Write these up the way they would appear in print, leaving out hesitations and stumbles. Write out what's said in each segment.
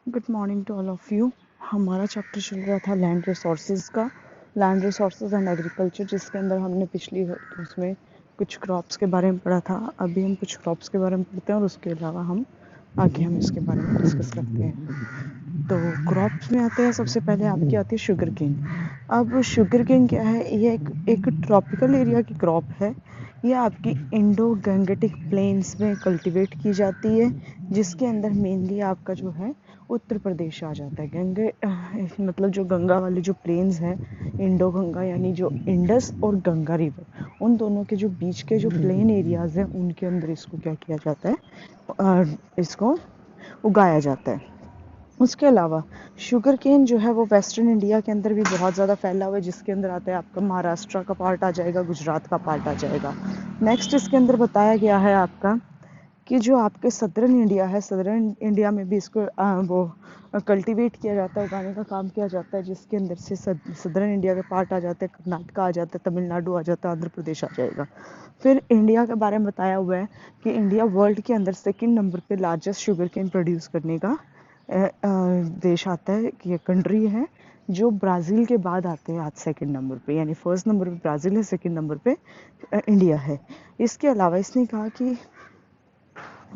Good morning to all of you. हमारा chapter चल रहा था लैंड रिसोर्सेज का, लैंड रिसोर्सेज एंड एग्रीकल्चर, जिसके अंदर हमने पिछली उसमें कुछ क्रॉप्स के बारे में पढ़ा था। अभी हम कुछ क्रॉप्स के बारे में पढ़ते हैं और उसके अलावा हम आगे इसके बारे में डिस्कस करते हैं। तो क्रॉप्स में आते हैं, सबसे पहले आपकी आती है शुगर केन। अब शुगर केन क्या है? ये एक ट्रॉपिकल एरिया की क्रॉप है। ये आपकी इंडो गंगेटिक प्लेन्स में कल्टीवेट की जाती है, जिसके अंदर मेनली आपका जो है उत्तर प्रदेश आ जाता है। गंगे मतलब जो गंगा वाले जो प्लेन्स हैं, इंडो गंगा यानी जो इंडस और गंगा रिवर, उन दोनों के जो बीच के जो प्लेन एरियाज हैं, उनके अंदर इसको क्या किया जाता है, इसको उगाया जाता है। उसके अलावा शुगर केन जो है वो वेस्टर्न इंडिया के अंदर भी बहुत ज़्यादा फैला हुआ है, जिसके अंदर आता है आपका महाराष्ट्र का पार्ट आ जाएगा, गुजरात का पार्ट आ जाएगा। नेक्स्ट इसके अंदर बताया गया है आपका कि जो आपके सदर्न इंडिया है, सदर्न इंडिया में भी इसको वो कल्टीवेट किया जाता है, उगाने का काम किया जाता है, जिसके अंदर से सदर्न इंडिया के पार्ट आ जाते हैं, कर्नाटक आ जाता है, तमिलनाडु आ जाता है, आंध्र प्रदेश आ जाएगा। फिर इंडिया के बारे में बताया हुआ है कि इंडिया वर्ल्ड के अंदर सेकंड नंबर पे लार्जेस्ट शुगर केन प्रोड्यूस करने का देश आता है, कि ये कंट्री है, जो ब्राज़ील के बाद आते हैं आज सेकंड नंबर पे। यानी फर्स्ट नंबर पे ब्राज़ील है, सेकंड नंबर पे इंडिया है। इसके अलावा इसने कहा कि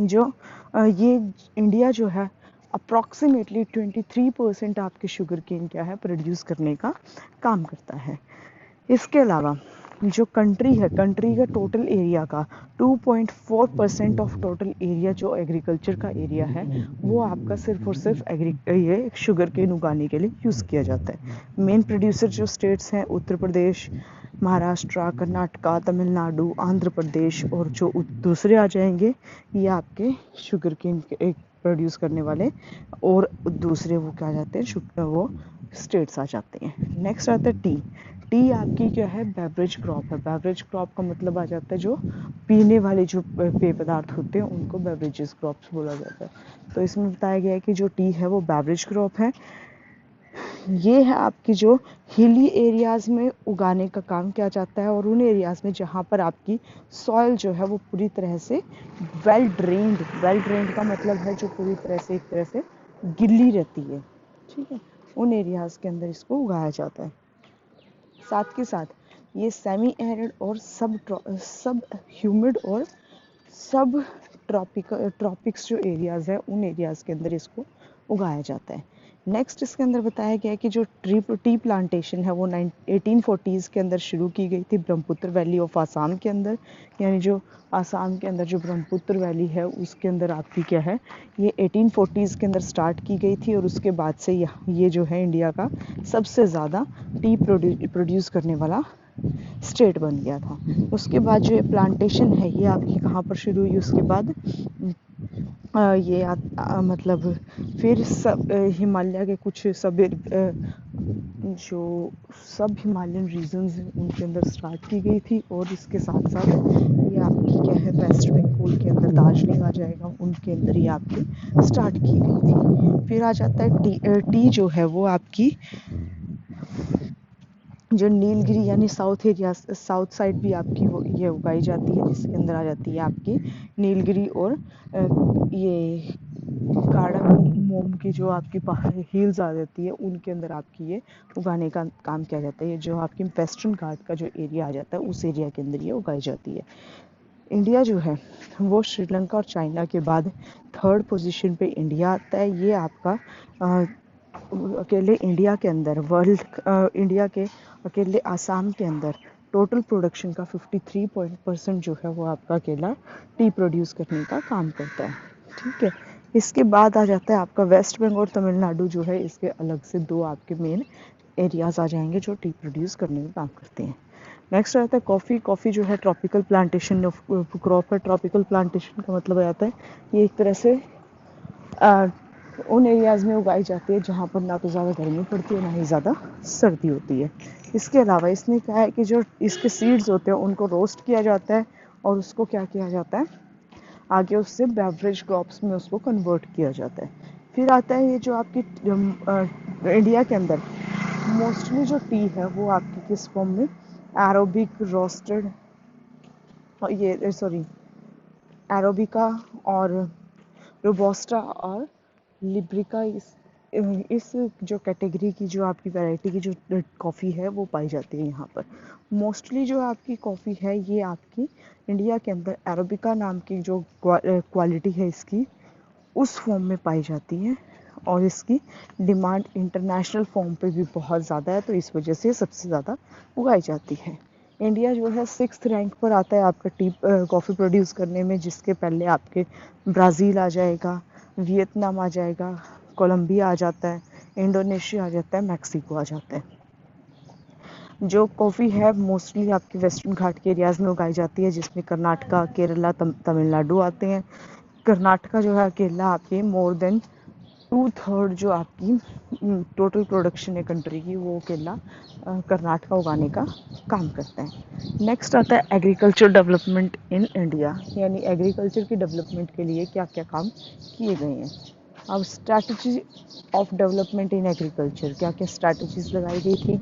जो ये इंडिया जो है अप्रॉक्सीमेटली 23% आपके शुगर केन क्या है प्रोड्यूस करने का काम करता है। इसके अलावा जो कंट्री है, कंट्री का टोटल एरिया का 2.4% ऑफ टोटल एरिया जो एग्रीकल्चर का एरिया है, वो आपका सिर्फ और सिर्फ ये शुगर केन उगाने के लिए यूज़ किया जाता है। मेन प्रोड्यूसर जो स्टेट्स हैं, उत्तर प्रदेश, महाराष्ट्र, कर्नाटका, तमिलनाडु, आंध्र प्रदेश, और जो दूसरे आ जाएंगे ये आपके शुगर केन एक प्रोड्यूस करने वाले, और दूसरे वो क्या जाते हैं, वो स्टेट्स आ जाते हैं। नेक्स्ट आता है टी। टी आपकी क्या है? बेवरेज क्रॉप है। बेवरेज क्रॉप का मतलब आ जाता है जो पीने वाले जो पेय पदार्थ होते हैं, उनको बेवरेजेस क्रॉप्स बोला जाता है। तो इसमें बताया गया है कि जो टी है वो बेवरेज क्रॉप है। ये है आपकी जो हिली एरियाज़ में उगाने का काम किया जाता है, और उन एरियाज़ में जहाँ पर आपकी सॉइल जो है वो पूरी तरह से वेल ड्रेन्ड का मतलब है जो पूरी तरह से एक तरह से गिल्ली रहती है, ठीक है, उन एरियाज़ के अंदर इसको उगाया जाता है। साथ के साथ ये सेमी एरिड और सब ह्यूमिड और सब ट्रॉपिक्स जो एरियाज़ है, उन एरियाज़ के अंदर इसको उगाया जाता है। नेक्स्ट इसके अंदर बताया गया है कि जो टी प्लांटेशन है वो 1840s के अंदर शुरू की गई थी ब्रह्मपुत्र वैली ऑफ आसाम के अंदर। यानी जो आसाम के अंदर जो ब्रह्मपुत्र वैली है उसके अंदर आपकी क्या है, ये 1840s के अंदर स्टार्ट की गई थी, और उसके बाद से ये जो है इंडिया का सबसे ज़्यादा टी प्रोड्यूस करने वाला स्टेट बन गया था। उसके बाद जो ये प्लांटेशन है ये आपकी कहाँ पर शुरू हुई? उसके बाद मतलब फिर सब हिमालय के कुछ सब जो सब हिमालयन रीजन्स हैं उनके अंदर स्टार्ट की गई थी, और इसके साथ साथ ये आपकी क्या है, वेस्ट बंगाल के अंदर दार्जिलिंग आ जाएगा, उनके अंदर ये आपकी स्टार्ट की गई थी। फिर आ जाता है टी जो है वो आपकी जो नीलगिरी यानी साउथ एरिया, साउथ साइड भी आपकी ये उगाई जाती है, जिसके अंदर आ जाती है आपकी नीलगिरी, और ये कार्डामम की जो आपकी हिल्स आ जाती है, उनके अंदर आपकी ये उगाने का काम किया जाता है। ये जो आपकी वेस्टर्न घाट का जो एरिया आ जाता है, उस एरिया के अंदर ये उगाई जाती है। इंडिया जो है वो श्रीलंका और चाइना के बाद थर्ड पोजीशन पे इंडिया आता है। ये आपका अकेले इंडिया के अंदर इंडिया के अकेले आसाम के अंदर टोटल प्रोडक्शन का 53% जो है वो आपका अकेला टी प्रोड्यूस करने का काम करता है, ठीक है। इसके बाद आ जाता है आपका वेस्ट बंगाल और तमिलनाडु जो है, इसके अलग से दो आपके मेन एरियाज आ जाएंगे जो टी प्रोड्यूस करने का काम करते हैं। नेक्स्ट आता है कॉफ़ी। कॉफ़ी जो है ट्रॉपिकल प्लांटेशन ऑफ क्रॉप है। ट्रॉपिकल प्लांटेशन का मतलब आता है ये एक तरह से उन एरियाज़ में उगाई जाती है जहाँ पर ना तो ज़्यादा गर्मी पड़ती है ना ही ज़्यादा सर्दी होती है। इसके अलावा इसने कहा है कि जो इसके सीड्स होते हैं उनको रोस्ट किया जाता है, और उसको क्या किया जाता है, आगे उससे बेवरेज क्रॉप्स में उसको कन्वर्ट किया जाता है। फिर आता है ये जो आपकी इंडिया के अंदर मोस्टली जो टी है वो आपकी किस फॉर्म में, एरोबिक रोस्टेड, ये सॉरी एरोबिका और रोबोस्टा और लिब्रिका इस जो कैटेगरी की जो आपकी वैरायटी की जो कॉफ़ी है वो पाई जाती है यहाँ पर। मोस्टली जो आपकी कॉफ़ी है ये आपकी इंडिया के अंदर अरेबिका नाम की जो क्वालिटी है इसकी उस फॉर्म में पाई जाती है, और इसकी डिमांड इंटरनेशनल फॉर्म पे भी बहुत ज़्यादा है, तो इस वजह से सबसे ज़्यादा उगाई जाती है। इंडिया जो है 6th रैंक पर आता है आपका टी कॉफ़ी प्रोड्यूस करने में, जिसके पहले आपके ब्राज़ील आ जाएगा, वियतनाम आ जाएगा, कोलंबिया आ जाता है, इंडोनेशिया आ जाता है, मैक्सिको आ जाता है। जो कॉफ़ी है मोस्टली आपके वेस्टर्न घाट के एरियाज़ में उगाई जाती है, जिसमें कर्नाटका, केरला, तमिलनाडु आते हैं। कर्नाटका जो है अकेला आपके मोर देन 2/3 जो आपकी टोटल प्रोडक्शन है कंट्री की, वो अकेला कर्नाटका उगाने का काम करता है। नेक्स्ट आता है एग्रीकल्चर डेवलपमेंट इन इंडिया, यानी एग्रीकल्चर की डेवलपमेंट के लिए क्या क्या काम किए गए हैं। अब strategy of development in agriculture, क्या क्या स्ट्रैटेजीज लगाई गई थी।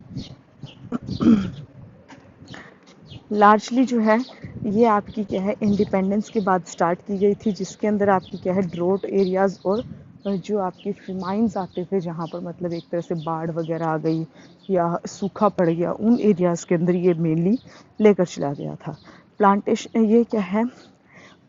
लार्जली जो है ये आपकी क्या है इंडिपेंडेंस के बाद स्टार्ट की गई थी, जिसके अंदर आपकी क्या है ड्रोट एरियाज़ और जो आपकी फिमाइंस आते थे, जहाँ पर मतलब एक तरह से बाढ़ वगैरह आ गई या सूखा पड़ गया, उन एरियाज़ के अंदर ये मेनली लेकर चला गया था। प्लांटेशन ये क्या है,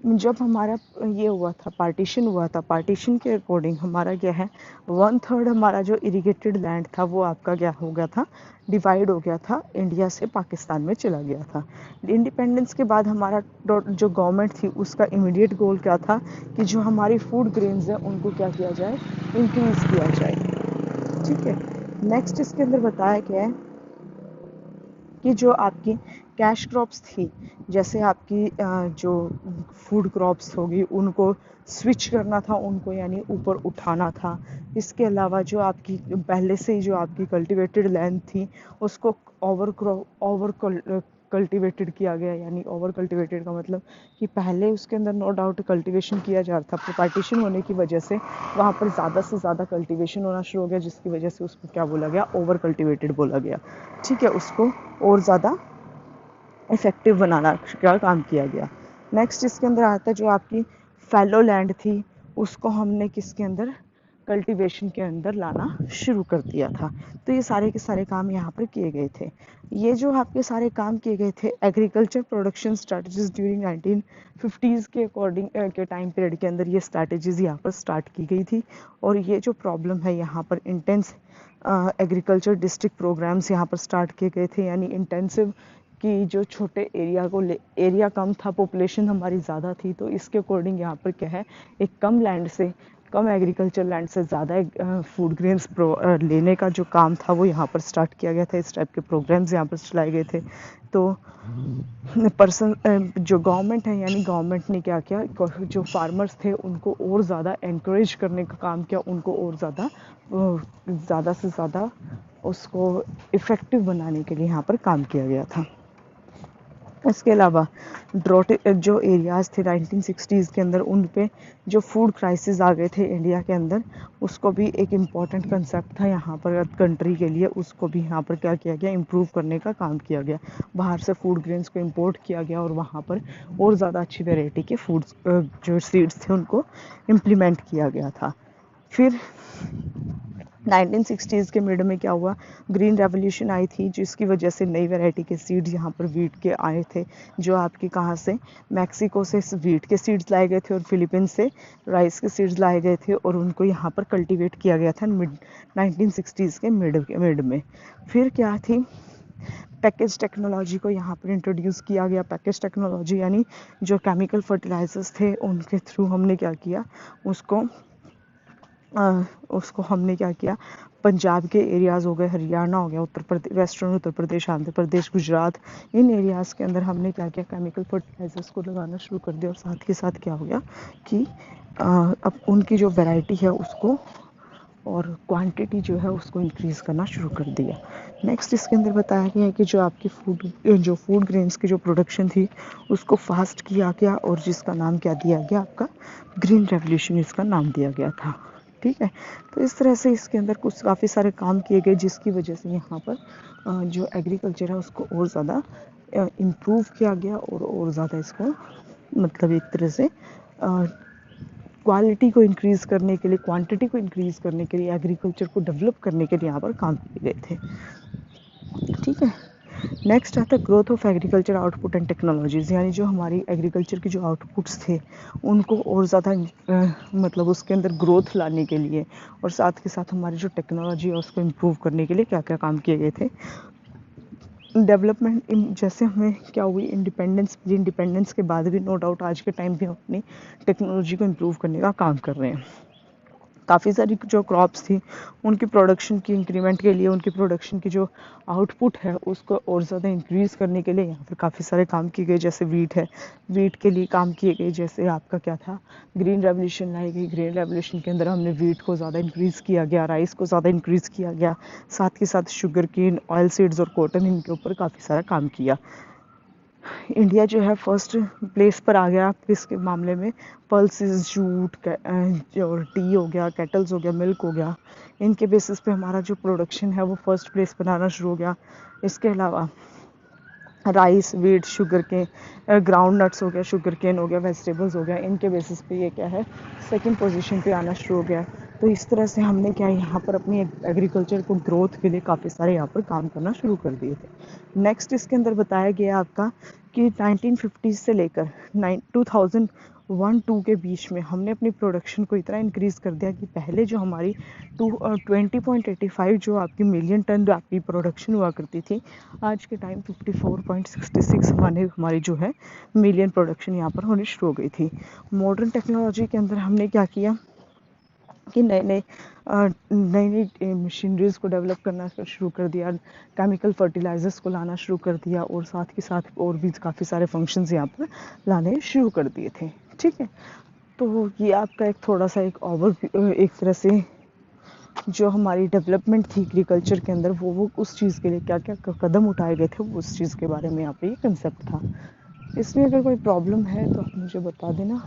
जब हमारा ये हुआ था पार्टीशन के अकॉर्डिंग हमारा क्या है 1/3 हमारा जो इरिगेटेड लैंड था वो आपका क्या हो गया था, डिवाइड हो गया था, इंडिया से पाकिस्तान में चला गया था। इंडिपेंडेंस के बाद हमारा जो गवर्नमेंट थी उसका इमीडिएट गोल क्या था कि जो हमारी फूड ग्रेन्स हैं उनको क्या किया जाए, इंक्रीज किया जाए। ठीक है, नेक्स्ट इसके अंदर बताया क्या है कि जो आपकी कैश क्रॉप्स थी, जैसे आपकी जो फूड क्रॉप्स होगी उनको स्विच करना था उनको, यानी ऊपर उठाना था। इसके अलावा जो आपकी पहले से ही जो आपकी कल्टीवेटेड लैंड थी उसको ओवर कल्टीवेटेड किया गया, यानी ओवर कल्टीवेटेड का मतलब कि पहले उसके अंदर नो डाउट कल्टीवेशन किया जा रहा था, पार्टीशन होने की वजह से वहाँ पर ज़्यादा से ज़्यादा कल्टीवेशन होना शुरू हो गया, जिसकी वजह से उसको क्या बोला गया, ओवर कल्टीवेटेड बोला गया। ठीक है, उसको और ज़्यादा इफ़ेक्टिव बनाना का काम किया गया। नेक्स्ट इसके अंदर आता है जो आपकी फैलो लैंड थी उसको हमने किसके अंदर, कल्टीवेशन के अंदर लाना शुरू कर दिया था। तो ये सारे के सारे काम यहाँ पर किए गए थे। ये जो आपके सारे काम किए गए थे agriculture production strategies during 1950s के अकॉर्डिंग के टाइम पीरियड के अंदर ये स्ट्रैटेजीज यहाँ पर स्टार्ट की गई थी। और ये जो प्रॉब्लम है यहाँ पर इंटेंस एग्रीकल्चर डिस्ट्रिक्ट प्रोग्राम्स यहाँ पर स्टार्ट किए गए थे, यानी इंटेंसिव कि जो छोटे एरिया कम था, पॉपुलेशन हमारी ज़्यादा थी, तो इसके अकॉर्डिंग यहाँ पर क्या है एक कम एग्रीकल्चर लैंड से ज़्यादा फूड ग्रेन्स लेने का जो काम था वो यहाँ पर स्टार्ट किया गया था। इस टाइप के प्रोग्राम्स यहाँ पर चलाए गए थे। तो जो गवर्नमेंट है, यानी गवर्नमेंट ने क्या किया, जो फार्मर्स थे उनको और ज़्यादा encourage करने का काम किया, उनको और ज़्यादा से ज़्यादा उसको इफ़ेक्टिव बनाने के लिए यहाँ पर काम किया गया था। इसके अलावा ड्रॉट जो एरियाज़ थे 1960s के अंदर, उन पे जो फूड क्राइसिस आ गए थे इंडिया के अंदर, उसको भी एक इम्पॉर्टेंट कंसेप्ट था यहाँ पर कंट्री के लिए, उसको भी यहाँ पर क्या किया गया, इम्प्रूव करने का काम किया गया। बाहर से फूड ग्रेन्स को इम्पोर्ट किया गया और वहाँ पर और ज़्यादा अच्छी वेराइटी के फूड्स जो सीड्स थे उनको इम्प्लीमेंट किया गया था। फिर 1960s के मिड में क्या हुआ, ग्रीन रेवोल्यूशन आई थी, जिसकी वजह से नई वैरायटी के सीड्स यहाँ पर वीट के आए थे, जो आपके कहाँ से, मैक्सिको से वीट के सीड्स लाए गए थे और फिलीपींस से राइस के सीड्स लाए गए थे, और उनको यहाँ पर कल्टीवेट किया गया था 1960s के मिड में। फिर क्या थी, पैकेज टेक्नोलॉजी को यहाँ पर इंट्रोड्यूस किया गया। पैकेज टेक्नोलॉजी यानी जो केमिकल फर्टिलाइजर्स थे उनके थ्रू हमने क्या किया, उसको हमने क्या किया, पंजाब के एरियाज़ हो गए, हरियाणा हो गया, उत्तर प्रदेश, वेस्टर्न उत्तर प्रदेश, आंध्र प्रदेश, गुजरात, इन एरियाज़ के अंदर हमने क्या किया, केमिकल फर्टिलाइजर्स को लगाना शुरू कर दिया। और साथ के साथ क्या हो गया कि अब उनकी जो वैरायटी है उसको और क्वांटिटी जो है उसको इंक्रीज़ करना शुरू कर दिया। नेक्स्ट इसके अंदर बताया गया है कि जो आपकी फूड ग्रेन्स की जो प्रोडक्शन थी उसको फास्ट किया गया, और जिसका नाम क्या दिया गया, आपका ग्रीन रेवोल्यूशन इसका नाम दिया गया था। ठीक है, तो इस तरह से इसके अंदर कुछ काफ़ी सारे काम किए गए, जिसकी वजह से यहाँ पर जो एग्रीकल्चर है उसको और ज़्यादा इम्प्रूव किया गया और ज़्यादा इसको मतलब एक तरह से क्वालिटी को इंक्रीज़ करने के लिए, क्वांटिटी को इंक्रीज़ करने के लिए, एग्रीकल्चर को डेवलप करने के लिए यहाँ पर काम किए गए थे। ठीक है, नेक्स्ट आता है growth of agriculture output and technologies, यानी जो हमारी एग्रीकल्चर के जो आउटपुट्स थे उनको और ज़्यादा मतलब उसके अंदर ग्रोथ लाने के लिए और साथ के साथ हमारी जो टेक्नोलॉजी है उसको इम्प्रूव करने के लिए क्या क्या काम किए गए थे। डेवलपमेंट जैसे हमें क्या हुई, इंडिपेंडेंस के बाद भी नो डाउट आज के टाइम भी हम अपनी टेक्नोलॉजी को इम्प्रूव करने का काम कर रहे हैं। काफ़ी सारी जो क्रॉप्स थी उनकी प्रोडक्शन की इंक्रीमेंट के लिए, उनकी प्रोडक्शन की जो आउटपुट है उसको और ज़्यादा इंक्रीज़ करने के लिए यहाँ पर काफ़ी सारे काम किए गए। जैसे वीट है, वीट के लिए काम किए गए। जैसे आपका क्या था, ग्रीन रेवोल्यूशन लाई गई। ग्रीन रेवोल्यूशन के अंदर हमने वीट को ज़्यादा इंक्रीज़ किया गया, राइस को ज़्यादा इंक्रीज़ किया गया, साथ के साथ शुगर केन, ऑयल सीड्स और कॉटन, इनके ऊपर काफ़ी सारा काम किया। इंडिया जो है फर्स्ट प्लेस पर आ गया इसके मामले में। पल्सेस, जूट और टी हो गया, केटल्स हो गया, मिल्क हो गया, इनके बेसिस पे हमारा जो प्रोडक्शन है वो फर्स्ट प्लेस पर आना शुरू हो गया। इसके अलावा rice, wheat, sugarcane, groundnuts हो गया, शुगर केन हो गया, वेजिटेबल्स हो गया, इनके बेसिस पे ये क्या है, सेकंड पोजीशन पे आना शुरू हो गया। तो इस तरह से हमने क्या यहाँ पर अपनी एग्रीकल्चर को ग्रोथ के लिए काफ़ी सारे यहाँ पर काम करना शुरू कर दिए थे। नेक्स्ट इसके अंदर बताया गया आपका कि 1950 से लेकर 2001-2 के बीच में हमने अपनी प्रोडक्शन को इतना इंक्रीज़ कर दिया कि पहले जो हमारी 20.85 जो आपकी मिलियन टन आपकी प्रोडक्शन हुआ करती थी, आज के टाइम 54.66 हमारी जो है मिलियन प्रोडक्शन यहाँ पर होनी शुरू हो गई थी। मॉडर्न टेक्नोलॉजी के अंदर हमने क्या किया कि नई नई मशीनरीज़ को डेवलप करना शुरू कर दिया, केमिकल फर्टिलाइजर्स को लाना शुरू कर दिया और साथ के साथ और भी काफ़ी सारे फंक्शंस यहाँ पर लाने शुरू कर दिए थे। ठीक है, तो ये आपका एक थोड़ा सा एक तरह से जो हमारी डेवलपमेंट थी एग्रीकल्चर के अंदर वो उस चीज़ के लिए क्या क्या कदम उठाए गए थे उस चीज़ के बारे में यहाँ पे ये कंसेप्ट था। इसमें अगर कोई प्रॉब्लम है तो आप मुझे बता देना,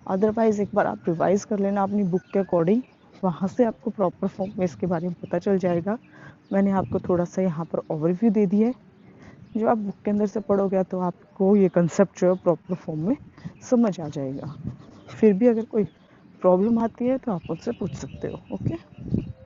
अदरवाइज़ एक बार आप रिवाइज़ कर लेना अपनी बुक के अकॉर्डिंग, वहाँ से आपको प्रॉपर फॉर्म में इसके बारे में पता चल जाएगा। मैंने आपको थोड़ा सा यहाँ पर ओवरव्यू दे दिया है, जो आप बुक के अंदर से पढ़ोगे तो आपको ये कंसेप्ट जो है प्रॉपर फॉर्म में समझ आ जाएगा। फिर भी अगर कोई प्रॉब्लम आती है तो आप मुझसे पूछ सकते हो। ओके।